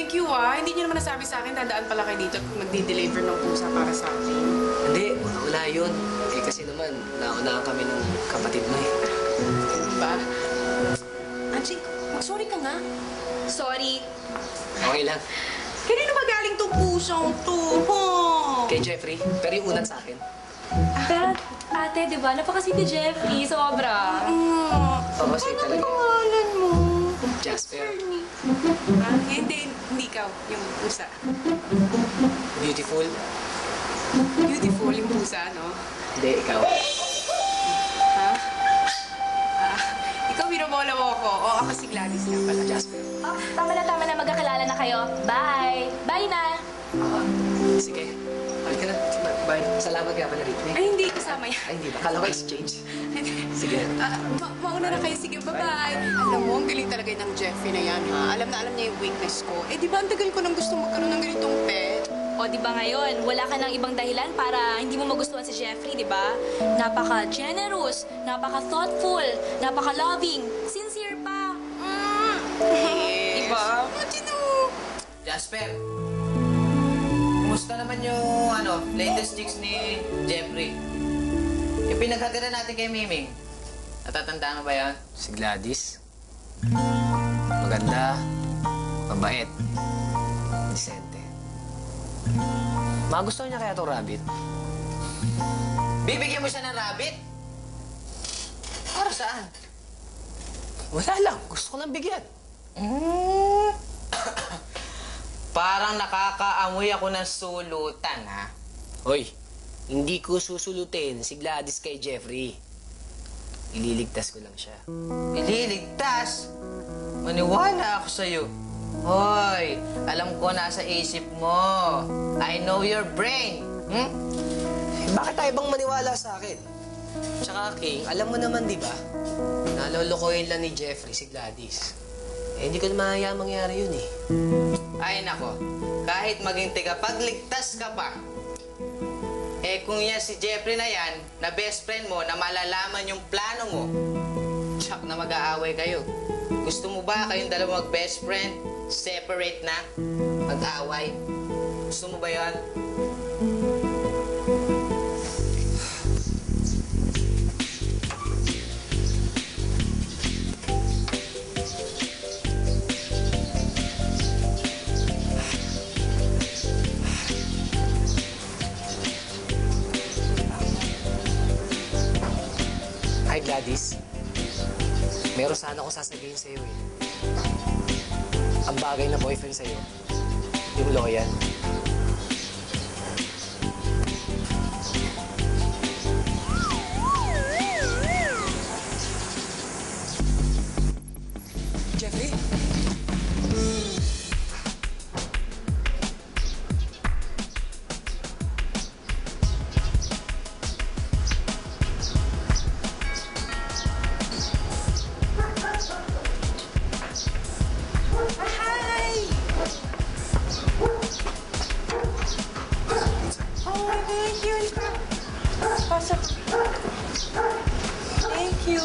thank you Hindi niyo naman nasabi sa akin, dadaan pala kayo dito at magdi-deliver ng pusa para sa atin. Hindi, wala yun. Eh kasi naman, naunahan kami ng kapatid mo eh. Ba? Anjing, mag-sorry ka nga. Sorry. Okay lang. Kanino ba galing tong pusang to? Kay Jeffrey, pero yung unat sa akin. Pero, ate, di ba? Napakasweet ni Jeffrey. Sobra. Oo, kasi talaga. Pangalan mo? Jasper. Hindi ikaw, yung pusa. Beautiful. Beautiful yung pusa, no? Hindi, ikaw. Ha? Ikaw binobola mo ako. O, ako si Gladys nga pala. Jasper. Oh, tama na. Magkakilala na kayo. Bye. Bye na. Sige. Halika na. Bye. Salamat nga pala, Rick. Ay, hindi kasama yan. Ay, hindi ba? Kala ko exchange. Sige. Mauna na kayo. Sige, bye-bye. Alam mo, ang galing talaga ng Jeffrey na yan, ha? Alam niya yung weakness ko. Eh, di ba ang tagal ko nang gusto magkaroon ng ganitong pet? O, di ba ngayon, wala ka ng ibang dahilan para hindi mo magustuhan si Jeffrey, di ba? Napaka-generous, napaka-thoughtful, napaka-loving, sincere pa. Yes. Diba? Jasper, kumusta naman yung latest chicks ni Jeffrey? Yung pinaghatira natin kay Miming. Natatandaan mo ba yan? Si Gladys. Maganda. Mabait. Disente. Magustuhan niya kaya itong rabbit? Bibigyan mo siya ng rabbit? Para saan? Wala lang. Gusto ko lang bigyan. Parang nakakaamoy ako ng sulutan, ha? Hoy, hindi ko susulutin si Gladys kay Jeffrey. Ililigtas ko lang siya. Ililigtas? Maniwala ako sa'yo. Hoy, alam ko nasa isip mo. I know your brain. Eh, bakit tayo bang maniwala sa akin? Tsaka, King, alam mo naman, di ba? Nalolokohin lang ni Jeffrey si Gladys. Eh, hindi ko na mahayang mangyari yun eh. Ay nako, kahit maging tigapagligtas ka pa, eh kung yan si Jeffrey na yan, na best friend mo, na malalaman yung plano mo, tsak na mag-aaway kayo. Gusto mo ba kayong dalawa mag-best friend, separate na, mag-aaway? Gusto mo ba yan? Hi, Gladys. Meron sana akong sasabihin sa'yo eh. Ang bagay na boyfriend sa'yo, yung loyal. Jeffrey? Pasok. Thank you.